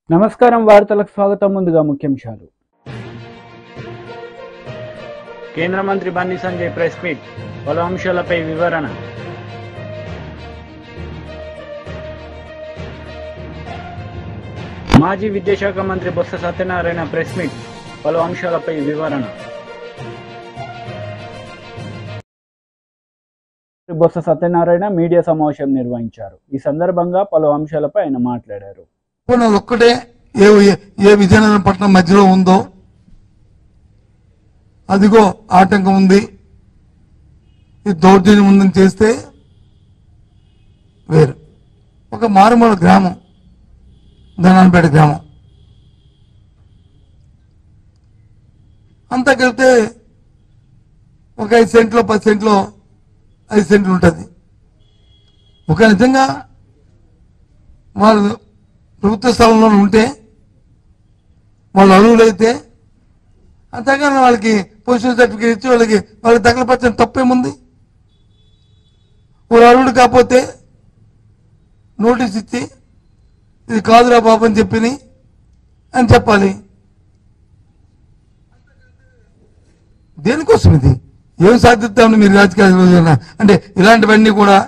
నమస్కారం వార్తలకు స్వాగతం. ముందుగా ముఖ్యాంశాలు. కేంద్ర మంత్రి బండి సంజయ్ ప్రెస్ మీట్, పలు అంశాలపై వివరణ. మాజీ విద్యాశాఖ మంత్రి బొత్స సత్యనారాయణ ప్రెస్ మీట్, పలు అంశాలపై వివరణ. బొత్స సత్యనారాయణ మీడియా సమావేశం నిర్వహించారు. ఈ సందర్భంగా పలు అంశాలపై ఆయన మాట్లాడారు. ఒక్కటే ఏ విజయనగరం పట్టణం మధ్యలో ఉందో అదిగో ఆటంకం ఉంది, ఈ దౌర్జన్యం ఉందని చేస్తే వేరు. ఒక మారుమూల గ్రామం, ధనాన్పేట గ్రామం, అంతా కలిపితే ఒక 5 సెంట్లో 10 సెంట్లో 5 సెంట్లు ఉంటుంది. ఒక నిజంగా వాళ్ళు ప్రభుత్వ స్థలంలో ఉంటే వాళ్ళు అర్హులైతే అంతేగాని వాళ్ళకి పొజిషన్ సర్టిఫికేట్ ఇచ్చి వాళ్ళకి తగలపరచని తప్పేముంది? వాళ్ళు అర్హుడు కాకపోతే నోటీస్ ఇచ్చి ఇది కాదురా బాబు అని అని చెప్పాలి. దేనికోసం ఇది? ఏం సాధిస్తామని మీరు రాజకీయాలు అంటే ఇలాంటివన్నీ కూడా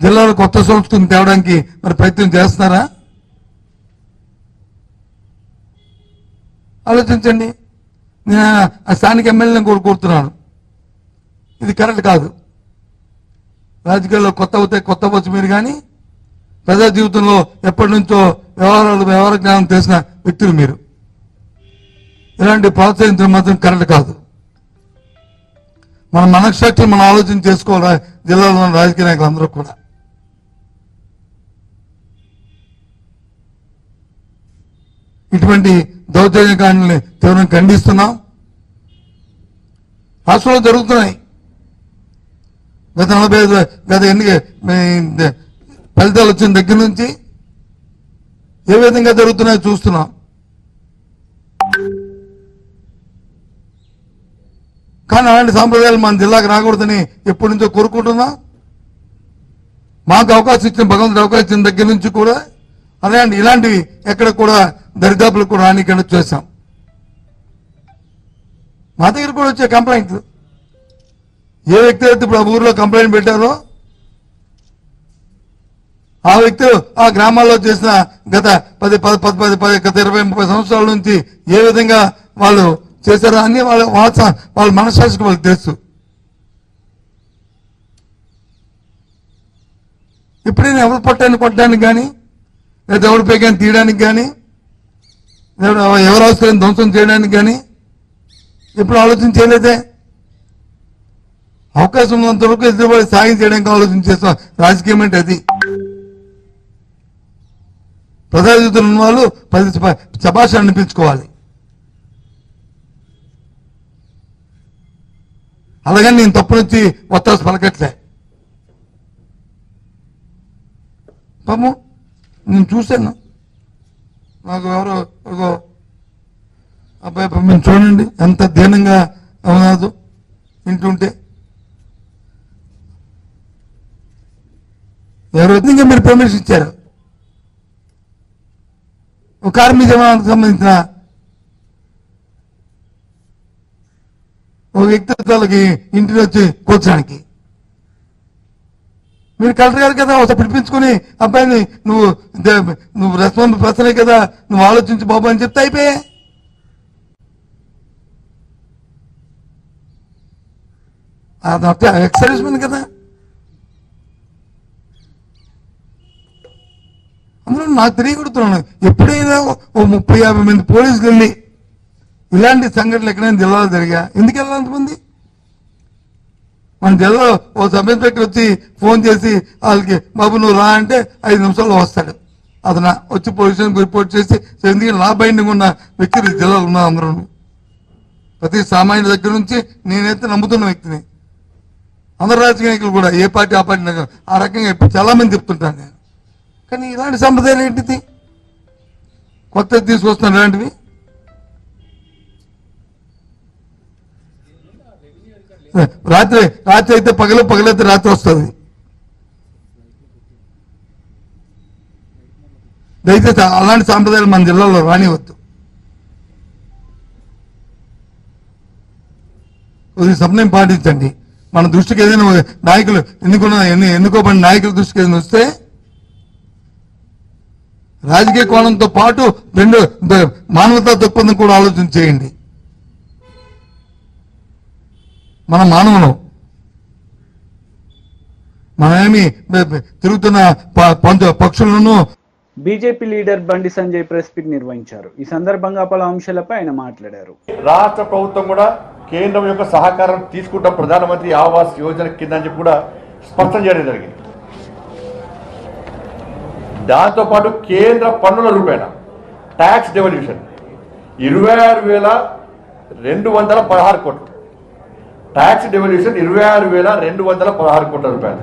జిల్లాలో కొత్త సంస్కృతిని తేవడానికి మరి ప్రయత్నం చేస్తున్నారా? ఆలోచించండి. నేను ఆ స్థానిక ఎమ్మెల్యేలను కూడా కోరుతున్నాను, ఇది కరెక్ట్ కాదు. రాజకీయాల్లో కొత్త అవుతాయి, కొత్త వచ్చు మీరు, కానీ ప్రజా జీవితంలో ఎప్పటి నుంచో వ్యవహార జ్ఞానం తెలిసిన వ్యక్తులు మీరు. ఇలాంటి ప్రోత్సహించడం మాత్రం కరెక్ట్ కాదు. మన మనశ్శాఖలు మనం ఆలోచన చేసుకోవాలి. జిల్లాలో ఉన్న రాజకీయ నాయకులందరూ కూడా ఇటువంటి దౌర్జన్యకాండల్ని తీవ్రంగా ఖండిస్తున్నాం. రాష్ట్రంలో జరుగుతున్నాయి. గత 45 ఎన్నిక ఫలితాలు వచ్చిన దగ్గర నుంచి ఏ విధంగా జరుగుతున్నాయో చూస్తున్నాం. కానీ అలాంటి సాంప్రదాయాలు మన జిల్లాకు రాకూడదని ఎప్పటి నుంచో కోరుకుంటున్నాం. మాకు అవకాశం ఇచ్చిన, భగవంతుడు అవకాశం ఇచ్చిన దగ్గర నుంచి కూడా ఇలాంటివి ఎక్కడ కూడా దరిదాపులకు కూడా రానికుండా చేశాం. మా దగ్గర కూడా వచ్చే కంప్లైంట్లు, ఏ వ్యక్తి అయితే ఇప్పుడు ఆ ఊర్లో కంప్లైంట్ పెట్టారో ఆ వ్యక్తులు ఆ గ్రామాల్లో చేసిన గత 20-30 సంవత్సరాల నుంచి ఏ విధంగా వాళ్ళు చేశారో అన్ని వాళ్ళ మనస్సాక్షికి వాళ్ళకి తెలుసు. ఎప్పుడైనా ఎవరు పట్టాన్ని కొట్టడానికి కానీ, లేదా ఎవరి పేకాన్ని తీయడానికి కానీ, ఎవరు అవసరం ధ్వంసం చేయడానికి కానీ ఎప్పుడు ఆలోచన చేయలేదే. అవకాశం ఉన్నంత వరకు ఎదురుబడి సాయం చేయడానికి ఆలోచన చేస్తాం. రాజకీయం అంటే అది. ప్రజా జీవితంలో ఉన్న వాళ్ళు 10 శభాష అనిపించుకోవాలి. అలాగని నేను తప్పు నుంచి ఒత్తాసు పలకట్లే. పాము నేను చూశాను, నాకు ఎవరో ఒక అబ్బాయి మేము చూడండి ఎంత దీనంగా అవునాదు వింటుంటే. ఎవరో విధంగా మీరు పర్మిషన్ ఇచ్చారు. ఒక కార్మిక జమానికి సంబంధించిన ఒక వ్యక్తిత్వాలకి ఇంటిని వచ్చి కూర్చోడానికి మీరు కలెక్టర్ గారు కదా ఒకసారి పిలిపించుకుని అబ్బాయిని నువ్వు రెస్పాన్స్ పర్సనే కదా, నువ్వు ఆలోచించి బాబు అని చెప్తే అయిపోయా. అది ఎక్సర్విస్మెంట్ కదా. అందులో నాకు తెలియకూడుతున్నాను, ఎప్పుడైనా ఓ 30-50 మంది పోలీసులు వెళ్ళి ఇలాంటి సంఘటనలు ఎక్కడైనా జిల్లాలో జరిగా ఎందుకు వెళ్ళాలి అంతమంది? మన జిల్లాలో ఓ సబ్ ఇన్స్పెక్టర్ వచ్చి ఫోన్ చేసి వాళ్ళకి బాబు నువ్వు రా అంటే 5 నిమిషాల్లో వస్తాడు. అతను వచ్చి పోలీసులకు రిపోర్ట్ చేసి ఎందుకంటే నా బైండింగ్ ఉన్న వ్యక్తులు జిల్లాలో ఉన్నారు. అందరూ ప్రతి సామాన్యుల దగ్గర నుంచి నేనైతే నమ్ముతున్న వ్యక్తిని. అందరు రాజకీయ నాయకులు కూడా ఏ పార్టీ ఆ పార్టీ ఆ రకంగా ఇప్పుడు చాలా మంది చెప్తుంటాను నేను. కానీ ఇలాంటి సంప్రదాయాలు ఏంటిది? కొత్తది తీసుకొస్తున్నాను ఇలాంటివి. రాత్రి అయితే పగలైతే రాత్రి వస్తుంది. దయచేసి అలాంటి సాంప్రదాయాలు మన జిల్లాలో రానివద్దు. కొద్దిగా సమన్వయం పాటించండి. మన దృష్టికి ఏదైనా నాయకులు ఎన్నుకోబడిన నాయకుల దృష్టికి ఏదైనా వస్తే రాజకీయ కోణంతో పాటు రెండు మానవతా దృక్పథం కూడా ఆలోచన చేయండి. మన మానవులం, మనమేమి తిరుగుతున్న పక్షులను. BJP leader Bandi Sanjay press meet నిర్వహించారు. ఈ సందర్భంగా పలు అంశాలపై ఆయన మాట్లాడారు. రాష్ట్ర ప్రభుత్వం కూడా కేంద్రం యొక్క సహకారం తీసుకుంటాం ప్రధానమంత్రి ఆవాస్ యోజన కింద అని చెప్పి కూడా స్పష్టం చేయడం జరిగింది. దాంతోపాటు కేంద్ర పన్నుల రూపేణ ట్యాక్స్ డెవల్యూషన్ 26,216 కోట్లు, ట్యాక్స్ డెవల్యూషన్ 26,216 కోట్ల రూపాయలు,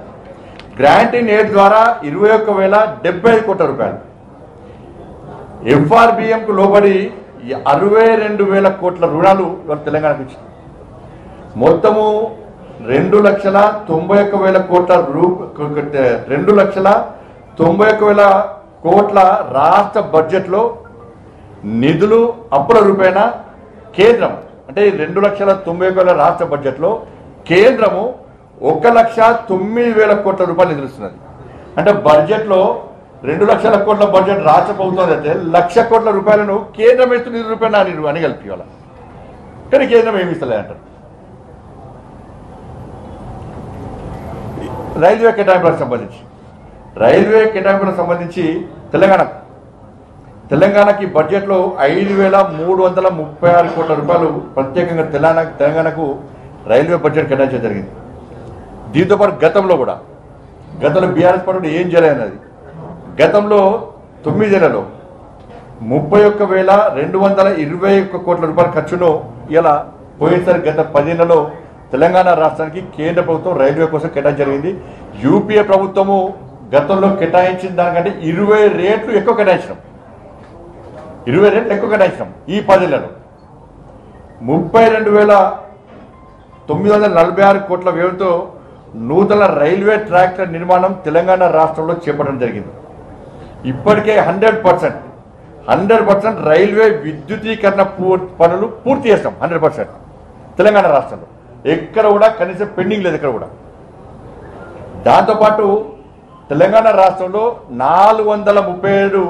గ్రాంట్ ఇన్ ఎయిడ్ ద్వారా 21,075 కోట్ల రూపాయలు, FRBM కు లోబడి 62,000 కోట్ల రుణాలు ఇవాళ తెలంగాణకు ఇచ్చింది. మొత్తము 2,91,000 కోట్ల 2,91,000 కోట్ల రాష్ట్ర బడ్జెట్లో నిధులు అప్పుల రూపేణా కేంద్రం అంటే 2,91,000 రాష్ట్ర బడ్జెట్లో కేంద్రము 1,09,000 కోట్ల రూపాయలు నిధులుస్తున్నది. అంటే బడ్జెట్లో 2,00,000 కోట్ల బడ్జెట్ రాష్ట్ర ప్రభుత్వం అయితే 1,00,000 కోట్ల రూపాయలను కేంద్రం ఇస్తూ నిధుల రూపాయలు అని కలిపి ఇవ్వాలి. కానీ కేంద్రం ఏమి ఇస్తలే అంటారు. రైల్వే కేటాయింపులకు సంబంధించి తెలంగాణకి బడ్జెట్లో 5,336 కోట్ల రూపాయలు ప్రత్యేకంగా తెలంగాణకు రైల్వే బడ్జెట్ కేటాయించడం జరిగింది. దీంతోపాటు గతంలో బీఆర్ఎస్ పార్టీ ఏం చేయలేనది గతంలో 9 నెలల్లో 31,221 కోట్ల రూపాయల ఖర్చును ఇలా పోయేసరి గత 10 నెలలో తెలంగాణ రాష్ట్రానికి కేంద్ర ప్రభుత్వం రైల్వే కోసం కేటాయించడం జరిగింది. యూపీఏ ప్రభుత్వము గతంలో కేటాయించిన దానికంటే 20 రెట్లు ఎక్కువ కేటాయించినాం. ఈ 10 నెలలు 32,946 కోట్ల వ్యయంతో నూతన రైల్వే ట్రాక్ల నిర్మాణం తెలంగాణ రాష్ట్రంలో చేపట్టడం జరిగింది. ఇప్పటికే 100% రైల్వే విద్యుతీకరణ పనులు పూర్తి చేస్తాం. 100% తెలంగాణ రాష్ట్రంలో ఎక్కడ కూడా కనీసం పెండింగ్ లేదు ఎక్కడ కూడా. దాంతోపాటు తెలంగాణ రాష్ట్రంలో 437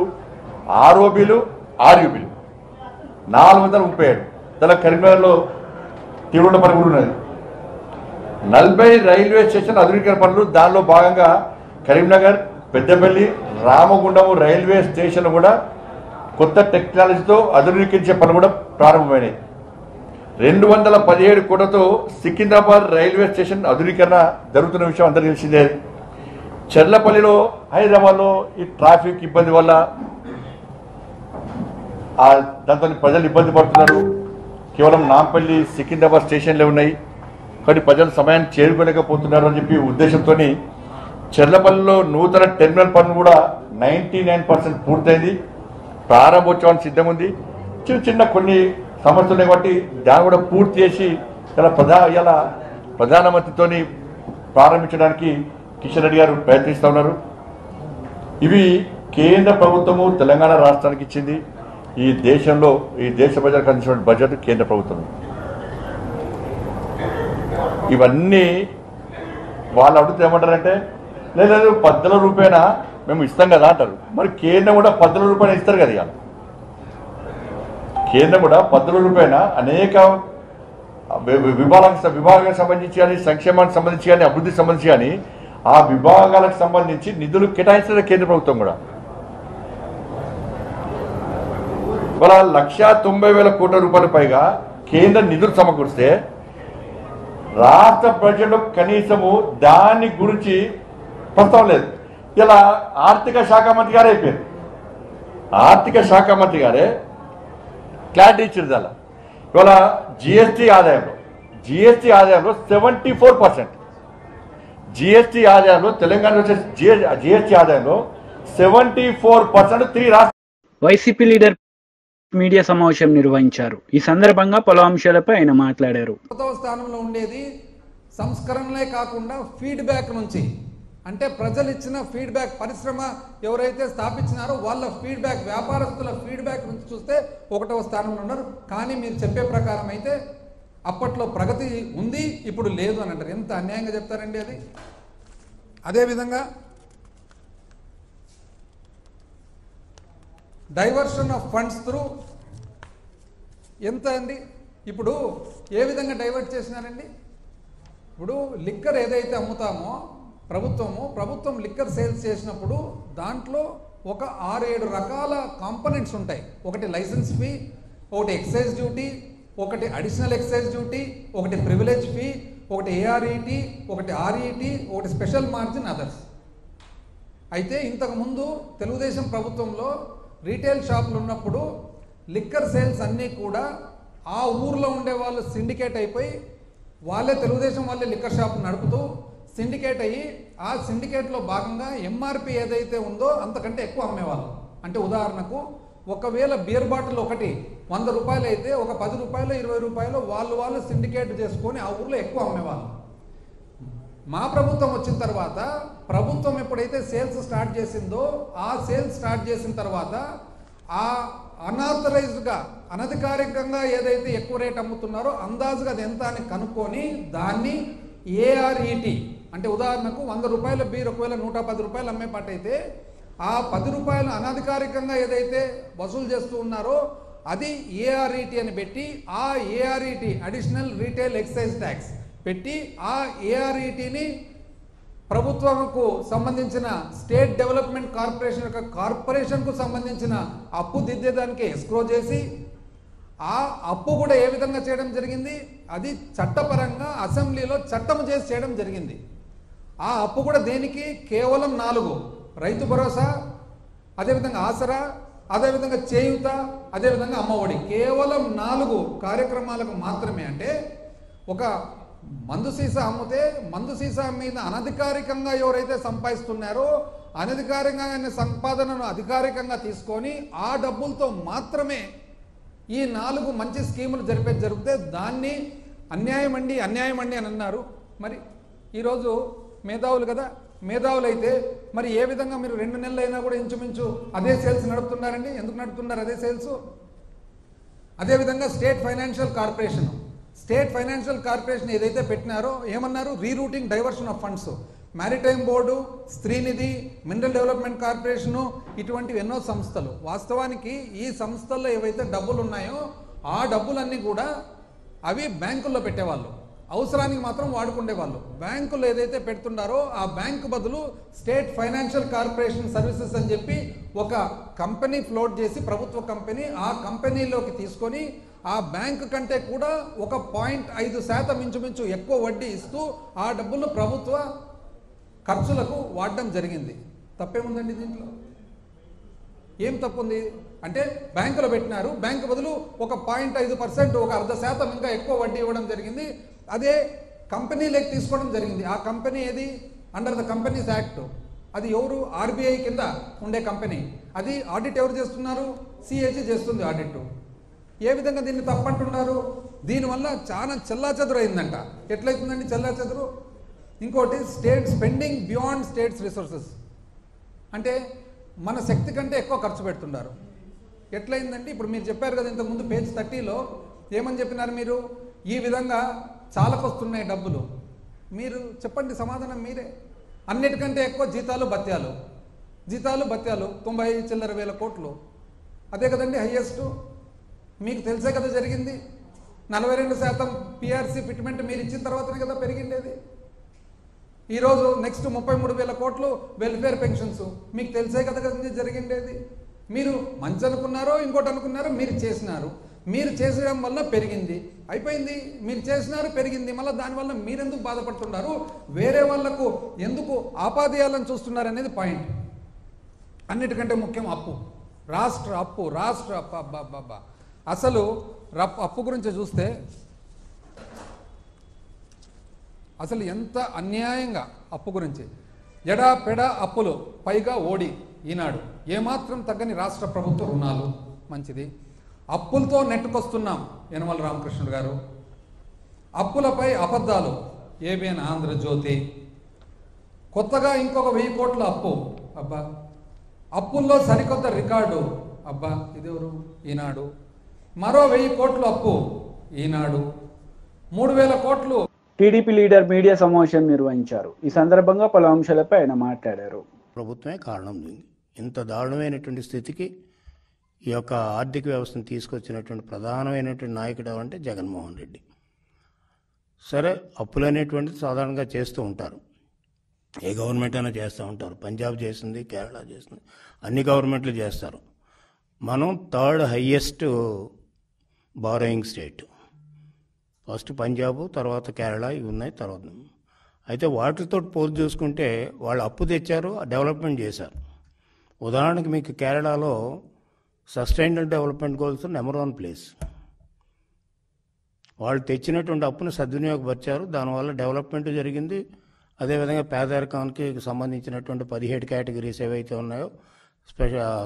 ఆర్ఓబీలు ఆర్యూబీలు 437 కరీంనగర్లో తీవ్ర పని కూడా ఉన్నది. 40 రైల్వే స్టేషన్ ఆధునీకరణ పనులు దానిలో భాగంగా కరీంనగర్, పెద్దపల్లి, రామగుండం రైల్వే స్టేషన్ కూడా కొత్త టెక్నాలజీతో ఆధునీకరించే పనులు కూడా ప్రారంభమైనాయి. 217 కోట్లతో సికింద్రాబాద్ రైల్వే స్టేషన్ ఆధునీకరణ జరుగుతున్న విషయం అందరికీ తెలిసిందే. చెర్లపల్లిలో హైదరాబాద్లో ఈ ట్రాఫిక్ ఇబ్బంది వల్ల దాంతో ప్రజలు ఇబ్బంది పడుతున్నారు. కేవలం నాంపల్లి, సికింద్రాబాద్ స్టేషన్లే ఉన్నాయి. కానీ ప్రజలు సమయాన్ని చేరుకోలేకపోతున్నారు అని చెప్పి ఉద్దేశంతో చెర్లపల్లిలో నూతన టెర్మినల్ పనులు కూడా 99% పూర్తయింది. ప్రారంభోత్సవానికి సిద్ధం ఉంది. చిన్న కొన్ని సమస్యలు ఉన్నాయి కాబట్టి దాన్ని కూడా పూర్తి చేసి ఇలా ప్రధానమంత్రితో ప్రారంభించడానికి కిషన్ రెడ్డి గారు ప్రయత్నిస్తూ ఉన్నారు. ఇవి కేంద్ర ప్రభుత్వము తెలంగాణ రాష్ట్రానికి ఇచ్చింది. ఈ దేశ ప్రజలకు అందించిన బడ్జెట్ కేంద్ర ప్రభుత్వం. ఇవన్నీ వాళ్ళు అడుగుతూ ఏమంటారంటే లేదు 10,000 రూపాయన మేము ఇస్తాం కదా అంటారు. మరి కేంద్రం కూడా 10,000 రూపాయలు ఇస్తారు కదా. ఇవాళ కేంద్రం కూడా 10,000 రూపాయన అనేక విభాగానికి సంబంధించి కానీ, సంక్షేమానికి సంబంధించి కానీ, అభివృద్ధికి సంబంధించి కానీ ఆ విభాగాలకు సంబంధించి నిధులు కేటాయించిన కేంద్ర ప్రభుత్వం కూడా. ఇవాళ 1,90,000 కోట్ల రూపాయల పైగా కేంద్ర నిధులు సమకూరిస్తే రాష్ట్ర బడ్జెట్లో కనీసము దాని గురించి ప్రస్తావన లేదు. ఇలా ఆర్థిక శాఖ మంత్రి గారే అయిపోయారు. ఆర్థిక శాఖ మంత్రి గారే క్లారిటీ ఇచ్చింది. అలా ఇవాళ జిఎస్టీ ఆదాయంలో 74%, జిఎస్టీ ఆదాయంలో తెలంగాణ జిఎస్టీ ఆదాయంలో 74% 3 రాష్ట్ర. వైసీపీ లీడర్ మీడియా సమావేశం నిర్వహించారు. ఈ సందర్భంగా పలు అంశాలపై ఆయన మాట్లాడారు. స్థానంలో ఉండేది సంస్కరణలే కాకుండా ఫీడ్బ్యాక్ నుంచి అంటే ప్రజలు ఇచ్చిన ఫీడ్బ్యాక్, పరిశ్రమ ఎవరైతే స్థాపించినారో వాళ్ళ ఫీడ్బ్యాక్, వ్యాపారస్తుల ఫీడ్బ్యాక్ నుంచి చూస్తే 1వ స్థానంలో ఉన్నారు. కానీ మీరు చెప్పే ప్రకారం అయితే అప్పట్లో ప్రగతి ఉంది, ఇప్పుడు లేదు అని అంటారు. ఎంత అన్యాయంగా చెప్తారండి అది. అదేవిధంగా డైవర్షన్ ఆఫ్ ఫండ్స్ త్రూ ఎంత అండి, ఇప్పుడు ఏ విధంగా డైవర్ట్ చేసినారండి? ఇప్పుడు లిక్కర్ ఏదైతే అమ్ముతామో ప్రభుత్వం లిక్కర్ సేల్స్ చేసినప్పుడు దాంట్లో ఒక 6-7 రకాల కాంపోనెంట్స్ ఉంటాయి. ఒకటి లైసెన్స్ ఫీ, ఒకటి ఎక్సైజ్ డ్యూటీ, ఒకటి అడిషనల్ ఎక్సైజ్ డ్యూటీ, ఒకటి ప్రివిలేజ్ ఫీ, ఒకటి ఏఆర్ఈటీ, ఒకటి ఆర్ఈటీ, ఒకటి స్పెషల్ మార్జిన్, అదర్స్. అయితే ఇంతకుముందు తెలుగుదేశం ప్రభుత్వంలో రీటైల్ షాపులు ఉన్నప్పుడు లిక్కర్ సేల్స్ అన్నీ కూడా ఆ ఊర్లో ఉండే వాళ్ళు సిండికేట్ అయిపోయి వాళ్ళే తెలుగుదేశం వాళ్ళే లిక్కర్ షాప్ నడుపుతూ సిండికేట్ అయ్యి ఆ సిండికేట్లో భాగంగా ఎంఆర్పి ఏదైతే ఉందో అంతకంటే ఎక్కువ అమ్మేవాళ్ళు. అంటే ఉదాహరణకు ఒకవేళ బియర్ బాటిల్ ఒకటి 100 రూపాయలు అయితే ఒక 10 రూపాయలు 20 రూపాయలు వాళ్ళు సిండికేట్ చేసుకొని ఆ ఊర్లో ఎక్కువ అమ్మేవాళ్ళు. మా ప్రభుత్వం వచ్చిన తర్వాత ప్రభుత్వం ఎప్పుడైతే సేల్స్ స్టార్ట్ చేసిందో ఆ సేల్స్ స్టార్ట్ చేసిన తర్వాత ఆ అన్ఆథరైజ్డ్గా అనధికారికంగా ఏదైతే ఎక్కువ రేట్ అమ్ముతున్నారో అందాజుగా అది ఎంత అని కనుక్కొని దాన్ని ఏఆర్ఈటీ, అంటే ఉదాహరణకు 100 రూపాయల బీర్ ఒకవేళ 110 రూపాయలు అమ్మే పాటైతే ఆ 10 రూపాయలు అనధికారికంగా ఏదైతే వసూలు చేస్తూ ఉన్నారో అది ఏఆర్ఈటీ అని పెట్టి ఆ ఏఆర్ఈటీ అడిషనల్ రీటైల్ ఎక్సైజ్ ట్యాక్స్ పెట్టి ఆ ఏఆర్ఈటీని ప్రభుత్వంకు సంబంధించిన స్టేట్ డెవలప్మెంట్ కార్పొరేషన్ యొక్క కార్పొరేషన్కు సంబంధించిన అప్పు దిద్దేదానికి ఎస్క్రో చేసి ఆ అప్పు కూడా ఏ విధంగా చేయడం జరిగింది, అది చట్టపరంగా అసెంబ్లీలో చట్టం చేసి చేయడం జరిగింది. ఆ అప్పు కూడా దేనికి, కేవలం 4, రైతు భరోసా, అదేవిధంగా ఆసరా, అదేవిధంగా చేయూత, అదేవిధంగా అమ్మఒడి, కేవలం 4 కార్యక్రమాలకు మాత్రమే. అంటే ఒక మందు సీసా అమ్మితే మందు సీసా మీద అనధికారికంగా ఎవరైతే సంపాదిస్తున్నారో అనధికారికంగా సంపాదనను అధికారికంగా తీసుకొని ఆ డబ్బులతో మాత్రమే ఈ 4 మంచి స్కీములు జరిగితే దాన్ని అన్యాయం అండి అని అన్నారు. మరి ఈరోజు మేధావులు కదా, మేధావులు అయితే మరి ఏ విధంగా మీరు 2 నెలలు అయినా కూడా ఇంచుమించు అదే సేల్స్ నడుపుతున్నారండి? ఎందుకు నడుపుతున్నారు అదే సేల్స్? అదేవిధంగా స్టేట్ ఫైనాన్షియల్ కార్పొరేషన్ ఏదైతే పెట్టినారో ఏమన్నారు, rerouting diversion of funds. Maritime board, Streenidhi, mineral development corporation, ఇటువంటివి ఎన్నో సంస్థలు. వాస్తవానికి ఈ సంస్థల్లో ఏవైతే డబ్బులు ఉన్నాయో ఆ డబ్బులన్నీ కూడా అవి బ్యాంకుల్లో పెట్టేవాళ్ళు, అవసరానికి మాత్రం వాడుకునేవాళ్ళు. బ్యాంకులు ఏదైతే పెడుతున్నారో ఆ బ్యాంకు బదులు స్టేట్ ఫైనాన్షియల్ కార్పొరేషన్ సర్వీసెస్ అని చెప్పి ఒక కంపెనీ ఫ్లోట్ చేసి, ప్రభుత్వ కంపెనీ, ఆ కంపెనీలోకి తీసుకొని ఆ బ్యాంకు కంటే కూడా ఒక 0.5% ఇంచుమించు ఎక్కువ వడ్డీ ఇస్తూ ఆ డబ్బులు ప్రభుత్వ ఖర్చులకు వాడడం జరిగింది. తప్పేముందండి దీంట్లో? ఏం తప్పుంది అంటే బ్యాంకులో పెట్టినారు, బ్యాంకు బదులు ఒక 0.5%, ఒక 0.5% ఇంకా ఎక్కువ వడ్డీ ఇవ్వడం జరిగింది. అదే కంపెనీలోకి తీసుకోవడం జరిగింది. ఆ కంపెనీ ఏది? Under the companies act. అది ఎవరు? ఆర్బీఐ కింద ఉండే కంపెనీ. అది ఆడిట్ ఎవరు చేస్తున్నారు? సిఏజీ చేస్తుంది ఆడిట్. ఏ విధంగా దీన్ని తప్పంటున్నారు? దీనివల్ల చాలా చెల్లాచెదురు అయిందంట. ఎట్లయితుందండి చెల్లాచెదురు? ఇంకోటి state spending beyond states resources, అంటే మన శక్తి కంటే ఎక్కువ ఖర్చు పెడుతున్నారు. ఎట్లయిందంటే ఇప్పుడు మీరు చెప్పారు కదా ఇంతకుముందు పేజ్ 30లో ఏమని చెప్పినారు మీరు? ఈ విధంగా చాలకొస్తున్నాయి డబ్బులు. మీరు చెప్పండి సమాధానం మీరే. అన్నిటికంటే ఎక్కువ జీతాలు భత్యాలు 90 చిల్లర వేల కోట్లు. అదే కదండి హైయెస్ట్. మీకు తెలిసే కదా జరిగింది. 42% పిఆర్సీ ఫిట్మెంట్ మీరు ఇచ్చిన తర్వాతనే కదా పెరిగిండేది. ఈరోజు నెక్స్ట్ 33,000 కోట్లు వెల్ఫేర్ పెన్షన్స్ మీకు తెలిసే కదా జరిగిండేది. మీరు మంచి అనుకున్నారో ఇంకోటి అనుకున్నారో మీరు చేసినారు. మీరు చేసడం వల్ల పెరిగింది, అయిపోయింది. మీరు చేసినారు, పెరిగింది. మళ్ళీ దానివల్ల మీరెందుకు బాధపడుతున్నారు? వేరే వాళ్లకు ఎందుకు ఆపాదయాలను చూస్తున్నారు అనేది పాయింట్. అన్నిటికంటే ముఖ్యం అప్పు, రాష్ట్ర అప్పు. అబ్బా అసలు అప్పు గురించి చూస్తే అసలు ఎంత అన్యాయంగా అప్పు గురించి ఎడాపెడా అప్పులు, పైగా ఓడి ఈనాడు ఏమాత్రం తగ్గని రాష్ట్ర ప్రభుత్వ రుణాలు. మంచిది. అప్పులతో నెట్టుకొస్తున్నాం యనమల రామకృష్ణుడు గారు. అప్పులపై అబద్ధాలు, ఏబిఎన్ ఆంధ్రజ్యోతి. కొత్తగా ఇంకొక 1000 కోట్ల అప్పు, అబ్బా. అప్పుల్లో సరికొత్త రికార్డు, అబ్బా. ఇదెవరు? ఈనాడు. మరో 1000 కోట్లు అప్పు, ఈనాడు. 3000 కోట్లు. టీడీపీ లీడర్ మీడియా సమావేశం నిర్వహించారు. ఈ సందర్భంగా పలు అంశాలపై ఆయన మాట్లాడారు. ప్రభుత్వమే కారణం. ఇంత దారుణమైనటువంటి స్థితికి ఈ యొక్క ఆర్థిక వ్యవస్థను తీసుకొచ్చినటువంటి ప్రధానమైనటువంటి నాయకుడు అంటే జగన్మోహన్ రెడ్డి. సరే, అప్పులు అనేటువంటిది సాధారణంగా చేస్తూ ఉంటారు, ఏ గవర్నమెంట్ అయినా చేస్తూ ఉంటారు. పంజాబ్ చేసింది, కేరళ చేసింది, అన్ని గవర్నమెంట్లు చేస్తారు. మనం 3rd highest borrowing state. First Punjab, తర్వాత కేరళ, ఇవి ఉన్నాయి. తర్వాత అయితే వాటితో పోల్చి చూసుకుంటే వాళ్ళు అప్పు తెచ్చారు, డెవలప్మెంట్ చేశారు. ఉదాహరణకి మీకు కేరళలో sustainable development goals number 1 place. వాళ్ళు తెచ్చినటువంటి అప్పును సద్వినియోగపరిచారు, దానివల్ల డెవలప్మెంట్ జరిగింది. అదేవిధంగా పేదరికానికి సంబంధించినటువంటి 17 కేటగిరీస్ ఏవైతే ఉన్నాయో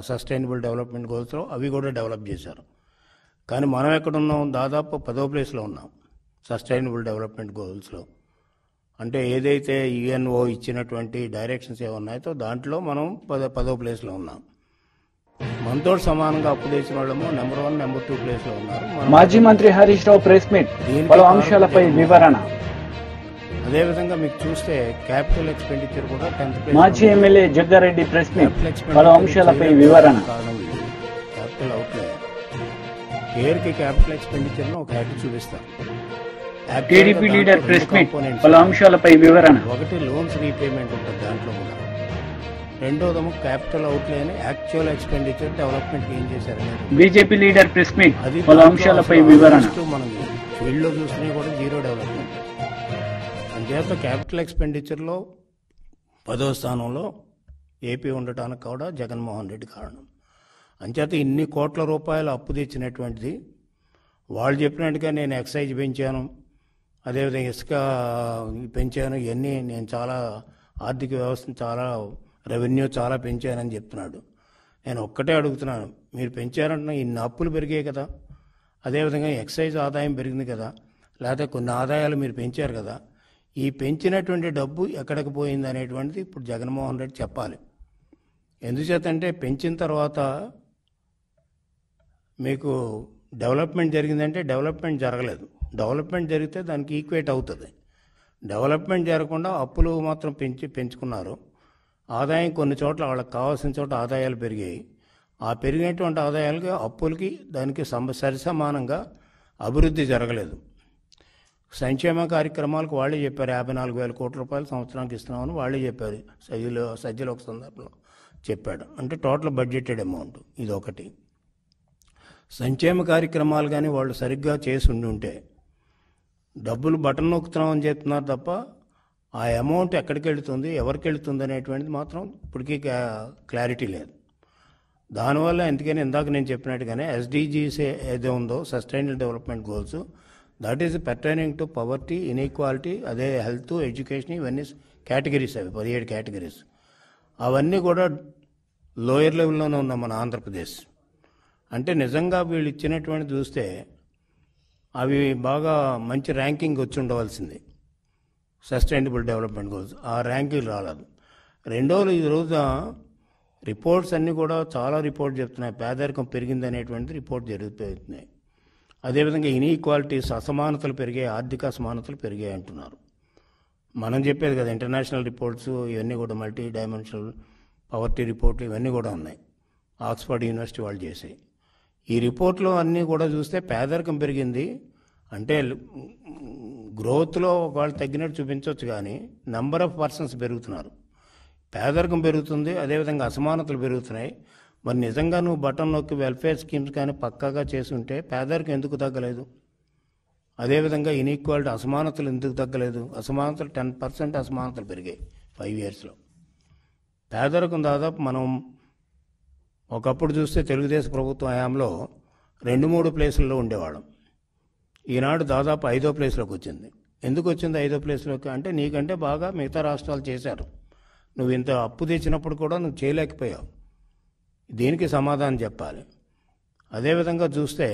సస్టైనబుల్ డెవలప్మెంట్ గోల్స్లో అవి కూడా డెవలప్ చేశారు. కానీ మనం ఎక్కడున్నాం? దాదాపు 10వ ప్లేస్లో ఉన్నాం సస్టైనబుల్ డెవలప్మెంట్ గోల్స్లో. అంటే ఏదైతే యుఎన్ఓ ఇచ్చినటువంటి డైరెక్షన్స్ ఏమున్నాయో దాంట్లో మనం 10వ ప్లేస్లో ఉన్నాం. మనతో సమానంగా అప్పు తెచ్చిన వాళ్ళము నెంబర్ 1, నెంబర్ 2 ప్లేస్లో ఉన్నారు. మాజీ మంత్రి హరీష్ రావు ప్రెస్ మీట్, పలు అంశాలపై వివరణ. అదేవిధంగా మీకు చూస్తే క్యాపిటల్ ఎక్స్పెండిచర్ కూడా 10th ప్లేస్. మాజీ ఎమ్మెల్యే జగ్గారెడ్డి ప్రెస్ మీట్, పలు అంశాలపై వివరణ. క్యాపిటల్ అవుట్లే పేరుకి క్యాపిటల్ ఎక్స్పెండిచర్ను ఒక హ్యాట్ చూపిస్తారు. టీడీపీ లీడర్ ప్రెస్ మీట్, పలు అంశాలపై వివరణ. ఒకటి లోన్స్ రీపేమెంట్ ఉంటుంది దాంట్లో కూడా. రెండోదేమో క్యాపిటల్ అవుట్లే అని యాక్చువల్ ఎక్స్పెండిచర్ డెవలప్మెంట్ ఏం చేశారనేది. బీజేపీ లీడర్ ప్రెస్ మీట్, పలు అంశాలపై వివరణ. మనం ఫీల్డ్లో చూసినా కూడా జీరో డెవలప్మెంట్. అంచేత క్యాపిటల్ ఎక్స్పెండిచర్లో 10వ స్థానంలో ఏపీ ఉండటానికి కూడా జగన్మోహన్ రెడ్డి కారణం. అంచేత ఇన్ని కోట్ల రూపాయలు అప్పు తెచ్చినటువంటిది వాళ్ళు చెప్పినట్టుగా నేను ఎక్సైజ్ పెంచాను, అదేవిధంగా ఇసుక పెంచాను, ఇవన్నీ నేను చాలా ఆర్థిక వ్యవస్థను చాలా రెవెన్యూ చాలా పెంచానని చెప్తున్నాడు. నేను ఒక్కటే అడుగుతున్నాను, మీరు పెంచారంటున్నా ఇన్ని అప్పులు పెరిగాయి కదా, అదేవిధంగా ఎక్సైజ్ ఆదాయం పెరిగింది కదా, లేకపోతే కొన్ని ఆదాయాలు మీరు పెంచారు కదా, ఈ పెంచినటువంటి డబ్బు ఎక్కడికి పోయింది అనేటువంటిది ఇప్పుడు జగన్మోహన్ రెడ్డి చెప్పాలి. ఎందుచేతంటే పెంచిన తర్వాత మీకు డెవలప్మెంట్ జరిగిందంటే డెవలప్మెంట్ జరగలేదు. డెవలప్మెంట్ జరిగితే దానికి ఈక్వేట్ అవుతుంది. డెవలప్మెంట్ జరగకుండా అప్పులు మాత్రం పెంచుకున్నారు. ఆదాయం కొన్ని చోట్ల వాళ్ళకి కావాల్సిన చోట ఆదాయాలు పెరిగాయి. ఆ పెరిగినటువంటి ఆదాయాలకి అప్పులకి దానికి సరిసమానంగా అభివృద్ధి జరగలేదు. సంక్షేమ కార్యక్రమాలకు వాళ్ళే చెప్పారు 54,000 కోట్ల రూపాయలు సంవత్సరానికి ఇస్తున్నామని వాళ్ళే చెప్పారు. సజ్జలు ఒక సందర్భంలో చెప్పాడు. అంటే టోటల్ బడ్జెటెడ్ అమౌంట్. ఇది ఒకటి. సంక్షేమ కార్యక్రమాలు కానీ వాళ్ళు సరిగ్గా చేసి ఉంటే డబ్బులు బటన్ నొక్కుతున్నామని చెప్తున్నారు తప్ప ఆ అమౌంట్ ఎక్కడికి వెళుతుంది, ఎవరికి వెళుతుంది అనేటువంటిది మాత్రం ఇప్పటికీ క్లారిటీ లేదు. దానివల్ల ఎందుకని ఇందాక నేను చెప్పినట్టుగానే SDGs ఏదో ఉందో sustainable development goals, that is pertaining to poverty, inequality, అదే హెల్త్, ఎడ్యుకేషన్, ఇవన్నీ కేటగిరీస్. అవి 17 కేటగిరీస్. అవన్నీ కూడా లోయర్ లెవెల్లోనే ఉన్నాం మన ఆంధ్రప్రదేశ్. అంటే నిజంగా వీళ్ళు ఇచ్చినటువంటి చూస్తే అవి బాగా మంచి ర్యాంకింగ్ వచ్చి ఉండవలసింది సస్టైనబుల్ డెవలప్మెంట్ గోల్స్. ఆ ర్యాంకింగ్ రాలేదు. రెండోది ఈ రోజు రిపోర్ట్స్ అన్నీ కూడా చాలా రిపోర్ట్ చెప్తున్నాయి పేదరికం పెరిగింది అనేటువంటిది రిపోర్ట్ జరుగుతున్నాయి. అదేవిధంగా ఇన్ఈక్వాలిటీస్, అసమానతలు పెరిగాయి, ఆర్థిక అసమానతలు పెరిగాయి అంటున్నారు. మనం చెప్పేది కదా ఇంటర్నేషనల్ రిపోర్ట్స్ ఇవన్నీ కూడా మల్టీ డైమెన్షనల్ పవర్టీ రిపోర్ట్లు ఇవన్నీ కూడా ఉన్నాయి. ఆక్స్ఫర్డ్ యూనివర్సిటీ వాళ్ళు చేసాయి. ఈ రిపోర్ట్లో అన్నీ కూడా చూస్తే పేదరికం పెరిగింది అంటే గ్రోత్లో వాళ్ళు తగ్గినట్టు చూపించవచ్చు, కానీ నెంబర్ ఆఫ్ పర్సన్స్ పెరుగుతున్నారు, పేదరికం పెరుగుతుంది, అదేవిధంగా అసమానతలు పెరుగుతున్నాయి. మరి నిజంగా నువ్వు బటన్ నొక్కి వెల్ఫేర్ స్కీమ్స్ కానీ పక్కాగా చేసుంటే పేదరికం ఎందుకు తగ్గలేదు? అదేవిధంగా ఇన్ఈక్వాలిటీ, అసమానతలు ఎందుకు తగ్గలేదు? అసమానతలు 10% అసమానతలు పెరిగాయి 5 yearsలో. పేదరికం దాదాపు మనం ఒకప్పుడు చూస్తే తెలుగుదేశం ప్రభుత్వం హయాంలో 2-3 ప్లేసుల్లో ఉండేవాళ్ళం. ఈనాడు దాదాపు 5వ ప్లేస్లోకి వచ్చింది. ఎందుకు వచ్చింది 5వ ప్లేస్లోకి అంటే నీకంటే బాగా మిగతా రాష్ట్రాలు చేశారు. నువ్వు ఇంత అప్పు తెచ్చినప్పుడు కూడా నువ్వు చేయలేకపోయావు. దీనికి సమాధానం చెప్పాలి. అదేవిధంగా చూస్తే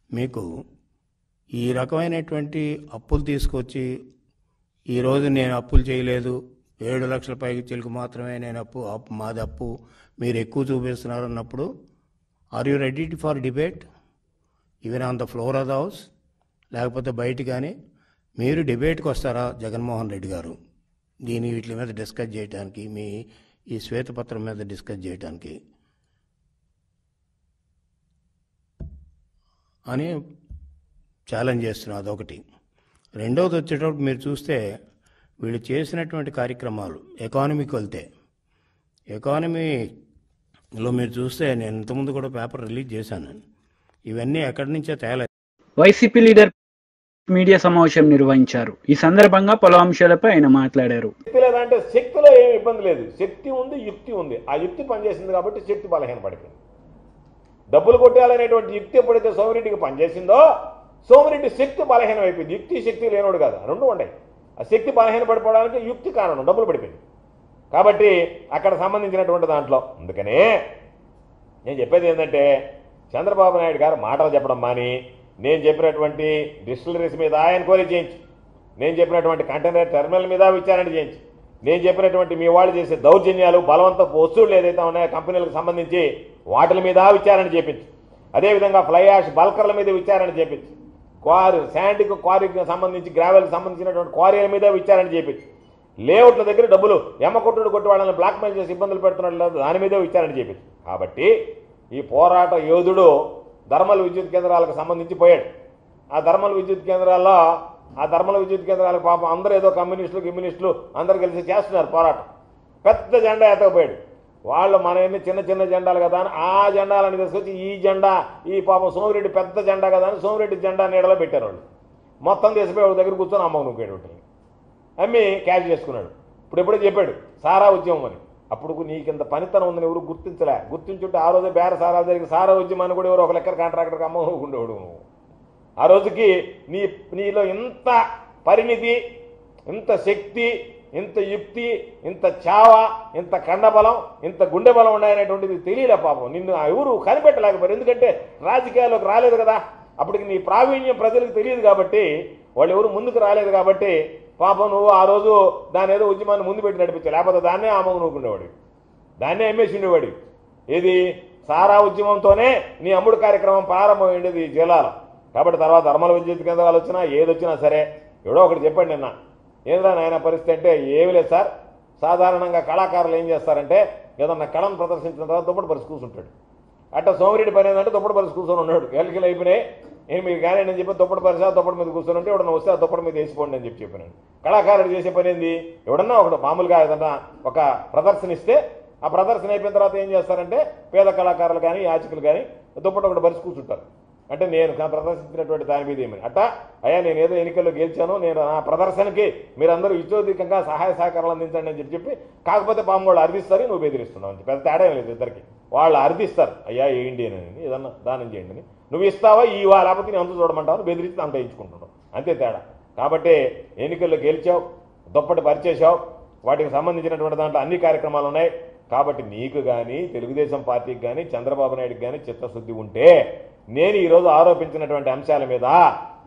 మీకు ఈ రకమైనటువంటి అప్పులు తీసుకొచ్చి ఈరోజు నేను అప్పులు చేయలేదు, 7 లక్షల పైకి చిలుకు మాత్రమే నేను మాది అప్పు మీరు ఎక్కువ చూపిస్తున్నారు అన్నప్పుడు are you ready for debate even on the floor of the house, లేకపోతే బయట కానీ మీరు డిబేట్కి వస్తారా జగన్మోహన్ రెడ్డి గారు వీటి మీద డిస్కస్ చేయడానికి, మీ ఈ శ్వేతపత్రం మీద డిస్కస్ చేయడానికి అని ఛాలెంజ్ చేస్తున్నా. అదొకటి. రెండవది వచ్చేటప్పుడు మీరు చూస్తే వీళ్ళు చేసినటువంటి కార్యక్రమాలు ఎకానమీకి వెళ్తే, ఎకానమీలో మీరు చూస్తే నేను ఇంతకుముందు కూడా పేపర్ రిలీజ్ చేశాను, ఇవన్నీ ఎక్కడి నుంచో తేలేదు. వైసీపీ లీడర్ మీడియా సమావేశం నిర్వహించారు. ఈ సందర్భంగా పలు అంశాలపై ఆయన మాట్లాడారు. లేదంటే శక్తిలో ఏమి ఇబ్బంది లేదు, శక్తి ఉంది, యుక్తి ఉంది. ఆ యుక్తి పనిచేసింది కాబట్టి శక్తి బలహీనపడిపోయింది. డబ్బులు కొట్టాలనేటువంటి యుక్తి ఎప్పుడైతే సోమిరెడ్డికి పనిచేసిందో సోమిరెడ్డి శక్తి బలహీనం అయిపోయింది. యుక్తి శక్తి లేనోడు కాదు, రెండు ఉన్నాయి. ఆ శక్తి బలహీన పడిపోవడానికి యుక్తి కారణం, డబ్బులు పడిపోయింది. కాబట్టి అక్కడ సంబంధించినటువంటి దాంట్లో అందుకనే నేను చెప్పేది ఏంటంటే చంద్రబాబు నాయుడు గారు మాటలు చెప్పడం మాని నేను చెప్పినటువంటి డిస్టిలరీస్ మీద ఎంక్వైరీ చేయించి, నేను చెప్పినటువంటి కంటైనర్ టెర్మినల్ మీద విచారణ చేయించి, నేను చెప్పినటువంటి మీ వాళ్ళు చేసే దౌర్జన్యాలు, బలవంతపు వస్తువులు ఏదైతే ఉన్నాయో కంపెనీలకు సంబంధించి వాటి మీద విచారణ చేపించి, అదేవిధంగా ఫ్లై యాష్ బల్కర్ల మీద విచారణ చేపించి, శాండ్కి క్వారీకి సంబంధించి గ్రావెల్కి సంబంధించినటువంటి క్వారీల మీద విచారణ చేపించి, లేఅవుట్ల దగ్గర డబ్బులు ఎమ్మకొట్టుడు కొట్టి వాళ్ళని బ్లాక్మెయిల్ చేసి ఇబ్బందులు పెడుతున్నట్లు దాని మీద విచారణ చేపించి. కాబట్టి ఈ పోరాట యోధుడు ధర్మల్ విద్యుత్ కేంద్రాలకు సంబంధించి పోయాడు. ఆ ధర్మల్ విద్యుత్ కేంద్రాలకు పాపం అందరూ ఏదో కమ్యూనిస్టులు అందరూ కలిసి చేస్తున్నారు పోరాటం. పెద్ద జెండా ఎత్తకపోయాడు. వాళ్ళు మన ఎన్ని చిన్న చిన్న జెండాలు కదా అని ఆ జెండాలని తీసుకొచ్చి ఈ జెండా, ఈ పాపం సోమిరెడ్డి పెద్ద జెండా కదా అని సోమిరెడ్డి జెండా నీడలో పెట్టారు. వాళ్ళు మొత్తం తీసిపోయి వాళ్ళ దగ్గర కూర్చొని అమ్మకు నూకేడు అమ్మి క్యాష్ చేసుకున్నాడు. ఇప్పుడు ఎప్పుడో చెప్పాడు సారా ఉద్యమం అని. అప్పుడు నీకింత పనితనం ఉందని ఎవరు గుర్తించుంటే ఆ రోజే బేర సారా జరిగి సారా ఉద్యమాన్ని కూడా ఎవరు ఒక లెక్కర్ కాంట్రాక్టర్కి అమ్మ నూకుండేవాడు. ఆ రోజుకి నీలో ఇంత పరిణితి, ఇంత శక్తి, ఇంత యుక్తి, ఇంత చావ, ఇంత కండబలం, ఇంత గుండె బలం ఉన్నాయనేటువంటిది తెలియలే పాపం. నిన్ను ఎవరు కనిపెట్టలేకపోయారు. ఎందుకంటే రాజకీయాల్లోకి రాలేదు కదా, అప్పటికి నీ ప్రావీణ్యం ప్రజలకు తెలియదు కాబట్టి, వాళ్ళు ఎవరు ముందుకు రాలేదు కాబట్టి పాపం నువ్వు ఆ రోజు దాని ఏదో ఉద్యమాన్ని ముందు పెట్టి నడిపించావు. లేకపోతే దాన్నే ఆమోగ నూకుండేవాడు, దాన్నే అమ్మేసి ఉండేవాడు. ఇది సారా ఉద్యమంతోనే నీ అమ్ముడు కార్యక్రమం ప్రారంభమైండేది ఈ జిల్లాలో. కాబట్టి తర్వాత ధర్మల విద్యుత్ కేంద్రాలు వచ్చినా ఏదొచ్చినా సరే ఎవడో ఒకటి చెప్పండి నిన్న, ఏంద్రా నాయన పరిస్థితి అంటే ఏమి లేదు సార్, సాధారణంగా కళాకారులు ఏం చేస్తారంటే ఏదన్నా కళను ప్రదర్శించిన తర్వాత దుప్పటి పరిస్థితి కూర్చుంటాడు. అట్లా సోమిరెడ్డి పని ఏంటంటే దుప్పటి పరిస్థితి కూర్చొని ఉన్నాడు. ఎల్కిలు అయిపోయినాయి మీరు కానీ నేను చెప్పి దుప్పటి పరిస్థితి దుప్పటి మీద కూర్చొని ఉంటే ఎవడన్నా వస్తే ఆ దుప్పటి మీద వేసిపోండి అని చెప్పినాను. కళాకారుడు చేసే పని ఏంది, ఎవడన్నా ఒకటి మామూలుగా ఏదన్నా ఒక ప్రదర్శన ఇస్తే ఆ ప్రదర్శన అయిపోయిన తర్వాత ఏం చేస్తారంటే పేద కళాకారులు కానీ యాచకులు కానీ దుప్పటి ఒకటి పరిస్థితి కూర్చుంటారు. అంటే నేను ప్రదర్శించినటువంటి దాని మీద ఏమని అట్టా అయ్యా నేను ఏదో ఎన్నికల్లో గెలిచాను, నేను ఆ ప్రదర్శనకి మీరందరూ ఇచ్చోధికంగా సహాయ సహకారాలు అందించండి అని చెప్పి కాకపోతే పాము వాళ్ళు అర్థిస్తారు, నువ్వు బెదిరిస్తున్నావు అని పెద్ద తేడా లేదు ఇద్దరికి. వాళ్ళు అర్థిస్తారు అయ్యా ఏంటి అని ఏదన్నా దానం చేయండి అని, నువ్వు ఇస్తావా ఇవా లేకపోతే నేను అంత చూడమంటావు, బెదిరించి అంత ఇచ్చుకుంటున్నావు, అంతే తేడా. కాబట్టి ఎన్నికల్లో గెలిచావు, దుప్పటి పరిచేసావు, వాటికి సంబంధించినటువంటి దాంట్లో అన్ని కార్యక్రమాలు ఉన్నాయి. కాబట్టి నీకు కానీ తెలుగుదేశం పార్టీకి కానీ చంద్రబాబు నాయుడుకి కానీ చిత్తశుద్ధి ఉంటే నేను ఈరోజు ఆరోపించినటువంటి అంశాల మీద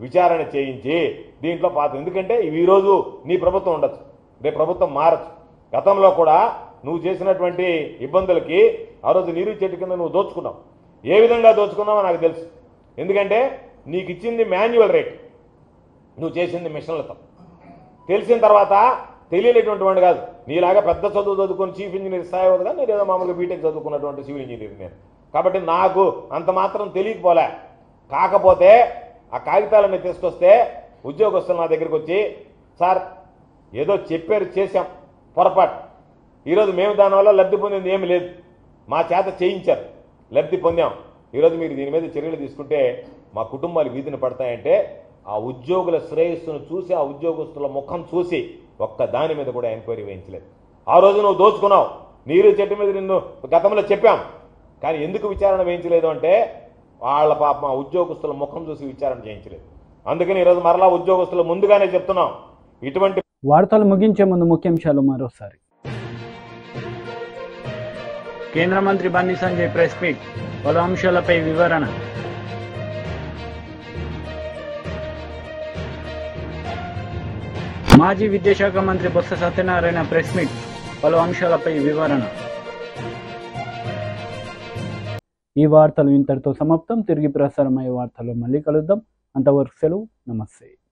విచారణ చేయించి దీంట్లో ఎందుకంటే ఈరోజు నీ ప్రభుత్వం ఉండొచ్చు, రేపు ప్రభుత్వం మారచ్చు. గతంలో కూడా నువ్వు చేసినటువంటి ఇబ్బందులకి ఆ రోజు నీరు చెట్టు కింద నువ్వు దోచుకున్నావు. ఏ విధంగా దోచుకున్నావో నాకు తెలుసు. ఎందుకంటే నీకు ఇచ్చింది మాన్యువల్ రేట్, నువ్వు చేసింది మిషన్లతో. తెలిసిన తర్వాత తెలియనటువంటి వాడు కాదు, నీలాగా పెద్ద చదువు చదువుకొని చీఫ్ ఇంజనీర్ స్థాయి అవుతుంది కానీ నేను ఏదో మామూలుగా బీటెక్ చదువుకున్నటువంటి సివిల్ ఇంజనీర్ నేను. కాబట్టి నాకు అంత మాత్రం తెలియకపోలే. కాకపోతే ఆ కాగితాలన్నీ తీసుకొస్తే ఉద్యోగస్తులు నా దగ్గరికి వచ్చి సార్ ఏదో చెప్పారు చేశాం పొరపాటు, ఈరోజు మేము దానివల్ల లబ్ధి పొందింది ఏమి లేదు, మా చేత చేయించారు లబ్ధి పొందాం, ఈరోజు మీరు దీని మీద చర్యలు తీసుకుంటే మా కుటుంబాలు వీధిని పడతాయంటే ఆ ఉద్యోగుల శ్రేయస్సును చూసి ఆ ఉద్యోగస్తుల ముఖం చూసి ఒక్క దాని మీద కూడా ఎంక్వైరీ వేయించలేదు. ఆ రోజు నువ్వు దోచుకున్నావు, నీరు చెట్టు మీద నిన్ను గతంలో చెప్పాం, కానీ ఎందుకు విచారణ వేయించలేదు అంటే వాళ్ళ పాప మా ఉద్యోగస్తుల ముఖం చూసి విచారణ చేయించలేదు. అందుకని ఈరోజు మరలా ఉద్యోగస్తులు ముందుగానే చెప్తున్నాం ఇటువంటి వార్తలు ముగించే ముందు ముఖ్యాంశాలు మరోసారి. కేంద్ర మంత్రి బండి సంజయ్ ప్రెస్ మీట్, పలు అంశాలపై వివరణ. మాజీ విద్యాశాఖ మంత్రి బొత్స సత్యనారాయణ ప్రెస్ మీట్, పలు అంశాలపై వివరణ. ఈ వార్తలు ఇంతటితో సమాప్తం. తిరిగి ప్రసారమయ్యే వార్తల్లో మళ్ళీ కలుద్దాం. అంతవరకు సెలవు. నమస్తే.